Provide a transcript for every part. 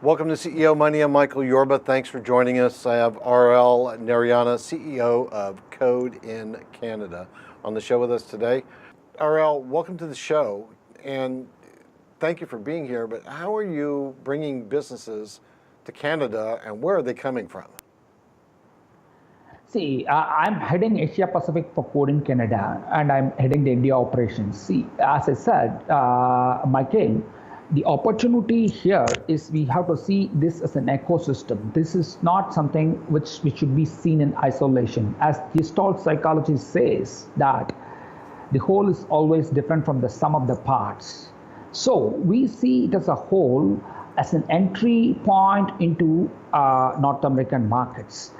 Welcome to CEO Money. I'm Michael Yorba. Thanks for joining us. I have RL Narayana, CEO of Code in Canada, on the show with us today. RL, welcome to the show, and thank you for being here, but how are you bringing businesses to Canada, and where are they coming from? See, I'm heading Asia Pacific for Code in Canada, and I'm heading the India operations. See, as I said, Michael, the opportunity here is we have to see this as an ecosystem. This is not something which should be seen in isolation. As Gestalt psychology says that the whole is always different from the sum of the parts. So we see it as a whole as an entry point into North American markets.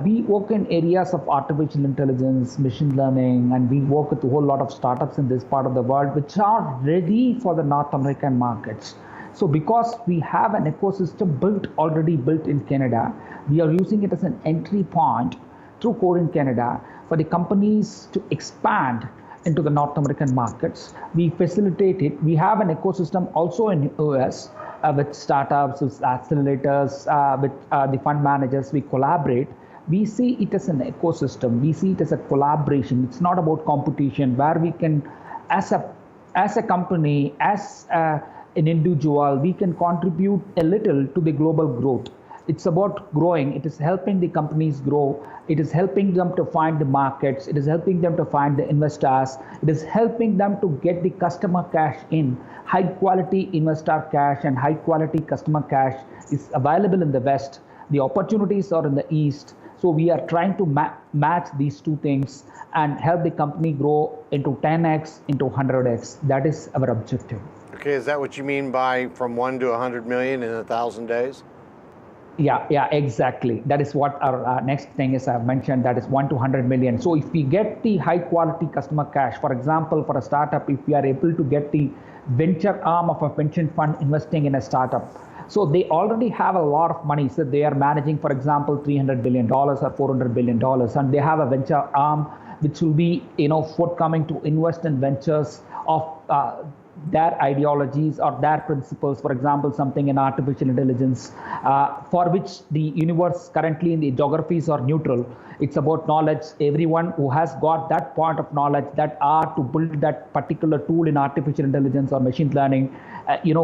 We work in areas of artificial intelligence, machine learning, and we work with a whole lot of startups in this part of the world which are ready for the North American markets. So because we have an ecosystem already built in Canada, we are using it as an entry point through Code in Canada for the companies to expand into the North American markets. We facilitate it. We have an ecosystem also in US with startups, with accelerators, with the fund managers. We collaborate. We see it as an ecosystem. We see it as a collaboration. It's not about competition, where we can, as a company, as an individual, we can contribute a little to the global growth. It's about growing. It is helping the companies grow. It is helping them to find the markets. It is helping them to find the investors. It is helping them to get the customer cash in. High quality investor cash and high quality customer cash is available in the West. The opportunities are in the East. So we are trying to match these two things and help the company grow into 10x, into 100x. That is our objective. Okay, is that what you mean by from 1 to 100 million in 1,000 days? Yeah, exactly. That is what our next thing is. I've mentioned that is 1 to 100 million. So if we get the high quality customer cash, for example, for a startup, if we are able to get the venture arm of a pension fund investing in a startup, so they already have a lot of money. So they are managing, for example, $300 billion or $400 billion, and they have a venture arm which will be, forthcoming to invest in ventures of their ideologies or their principles. For example, something in artificial intelligence, for which the universe currently in the geographies are neutral. It's about knowledge. Everyone who has got that point of knowledge that are to build that particular tool in artificial intelligence or machine learning,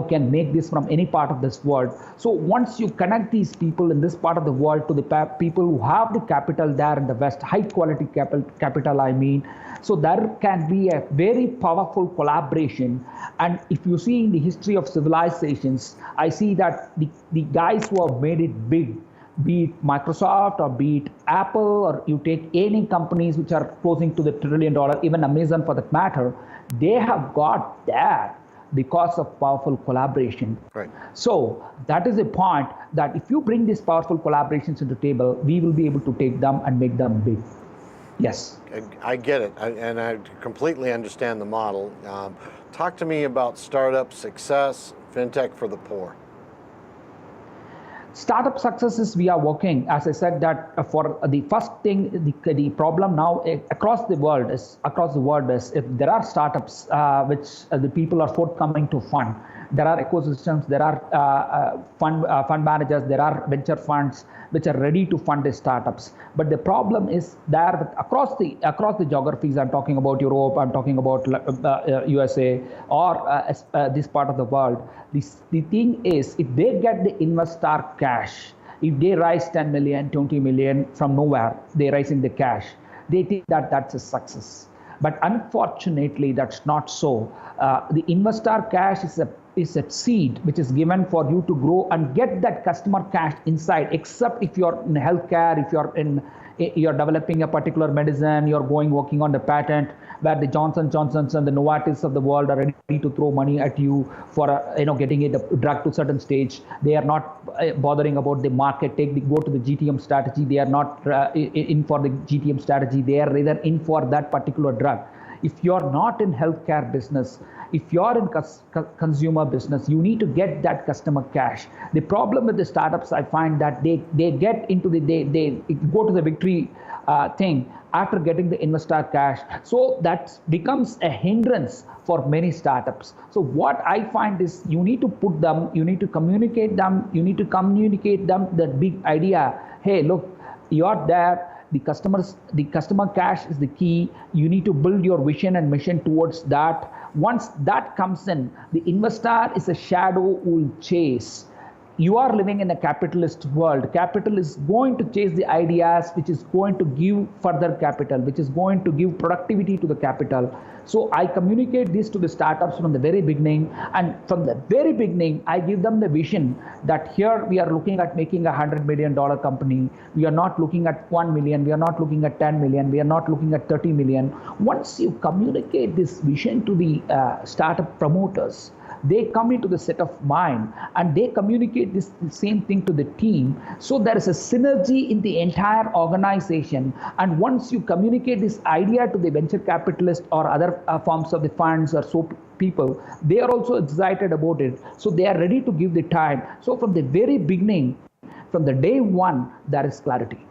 can make this from any part of this world. So once you connect these people in this part of the world to the people who have the capital there in the West, high quality capital, I mean, so there can be a very powerful collaboration. And if you see in the history of civilizations, I see that the guys who have made it big, be it Microsoft or be it Apple, or you take any companies which are closing to the $1 trillion, even Amazon for that matter, they have got there because of powerful collaboration. Right. So that is a point that if you bring these powerful collaborations to the table, we will be able to take them and make them big. Yes. I get it, and I completely understand the model. Talk to me about startup success, fintech for the poor. Startup successes, we are working, as I said, that for the first thing, the problem now across the world is if there are startups which the people are forthcoming to fund. There are ecosystems, there are fund managers, there are venture funds which are ready to fund the startups. But the problem is there across the geographies. I'm talking about Europe, I'm talking about USA, or this part of the world. The thing is, if they get the investor cash, if they raise 10 million, 20 million from nowhere, they're raising the cash, they think that that's a success. But unfortunately, that's not so. The investor cash is a seed which is given for you to grow and get that customer cash inside, except if you're in healthcare, if you're developing a particular medicine, you're working on the patent, where the Johnson & Johnsons and the Novartis of the world are ready to throw money at you for getting a drug to a certain stage. They are not bothering about the market. Go to the GTM strategy. They are not in for the GTM strategy. They are rather in for that particular drug. If you're not in healthcare business, if you're in consumer business, you need to get that customer cash. The problem with the startups, I find that they get into they go to the victory thing after getting the investor cash. So that becomes a hindrance for many startups. So what I find is you need to put them, you need to communicate them, that big idea. Hey, look, you're there. The customer cash is the key. You need to build your vision and mission towards that. Once that comes in, the investor is a shadow who will chase. You are living in a capitalist world. Capital is going to chase the ideas which is going to give further capital, which is going to give productivity to the capital. So I communicate this to the startups from the very beginning, and from the very beginning I give them the vision that here we are looking at making $100 million company. We are not looking at 1 million, we are not looking at 10 million, we are not looking at 30 million. Once you communicate this vision to the startup promoters, they come into the set of mind and they communicate this same thing to the team. So there is a synergy in the entire organization. And once you communicate this idea to the venture capitalist or other forms of the funds or so people, they are also excited about it. So they are ready to give the time. So from the very beginning, from the day one, there is clarity.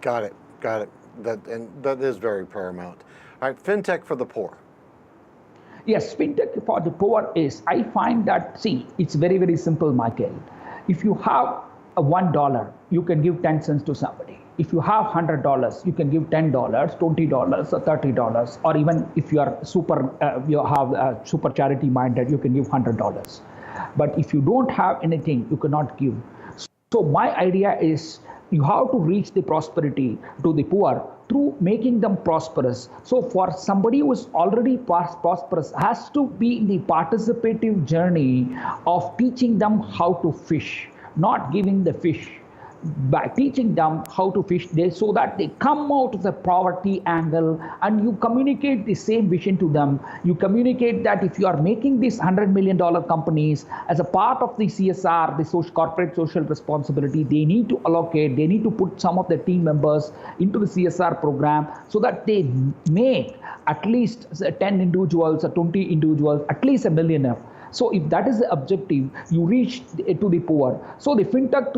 Got it. That is very paramount. All right, fintech for the poor. Yes, fintech for the poor is, I find that, see, it's very, very simple, Michael. If you have a $1, you can give 10 cents to somebody. If you have $100, you can give $10, $20, or $30, or even if you are super charity minded, you can give $100. But if you don't have anything, you cannot give. So my idea is you have to reach the prosperity to the poor through making them prosperous. So for somebody who is already prosperous has to be in the participative journey of teaching them how to fish, not giving the fish. By teaching them how to fish, so that they come out of the poverty angle, and you communicate the same vision to them. You communicate that if you are making these $100 million companies as a part of the CSR, the corporate social responsibility, they need to allocate, they need to put some of the team members into the CSR program so that they make at least 10 individuals or 20 individuals, at least a millionaire. So if that is the objective, you reach to the poor. So the fintech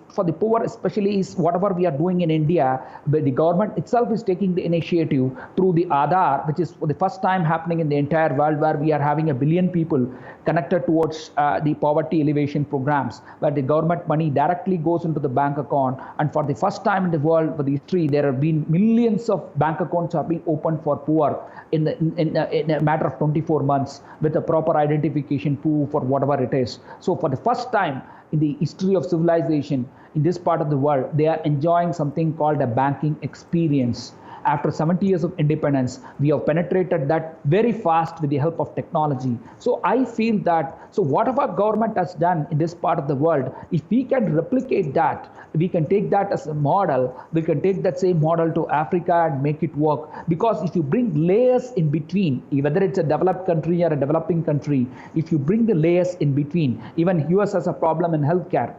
for the poor especially is whatever we are doing in India, where the government itself is taking the initiative through the Aadhaar, which is for the first time happening in the entire world, where we are having 1 billion people connected towards the poverty alleviation programs, where the government money directly goes into the bank account. And for the first time in the world, for the history, there have been millions of bank accounts have been opened for poor in a matter of 24 months with a proper identification proof or whatever it is. So for the first time in the history of civilization in this part of the world, they are enjoying something called a banking experience. After 70 years of independence, we have penetrated that very fast with the help of technology. So I feel that, so whatever government has done in this part of the world, if we can replicate that, we can take that as a model, we can take that same model to Africa and make it work. Because if you bring layers in between, whether it's a developed country or a developing country, if you bring the layers in between, even US has a problem in healthcare.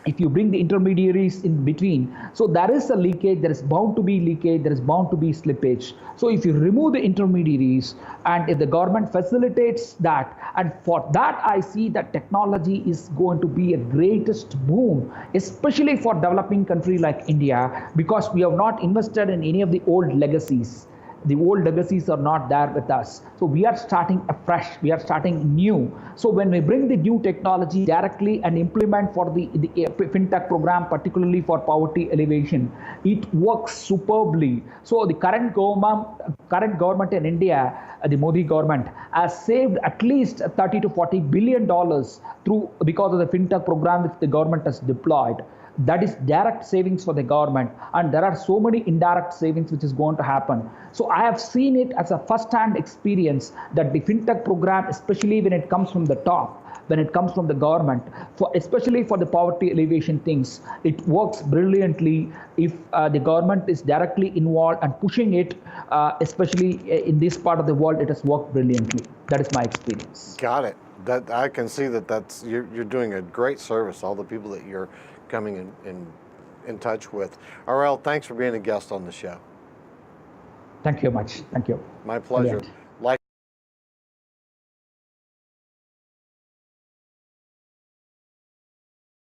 If you bring the intermediaries in between, so there is a leakage, there is bound to be leakage, there is bound to be slippage. So if you remove the intermediaries, and if the government facilitates that, and for that I see that technology is going to be a greatest boom, especially for developing country like India, because we have not invested in any of the old legacies. The old legacies are not there with us. So we are starting afresh, we are starting new. So when we bring the new technology directly and implement for the fintech program, particularly for poverty alleviation, it works superbly. So the current government in India, the Modi government, has saved at least $30 to $40 billion because of the fintech program which the government has deployed. That is direct savings for the government, and there are so many indirect savings which is going to happen. So I have seen it as a first-hand experience that the fintech program, especially when it comes from the top, when it comes from the government, especially for the poverty alleviation things, it works brilliantly if the government is directly involved and pushing it, especially in this part of the world, it has worked brilliantly. That is my experience. Got it. That I can see that you're doing a great service, all the people that you're coming in touch with. RL, thanks for being a guest on the show. Thank you much. Thank you. My pleasure. Brilliant.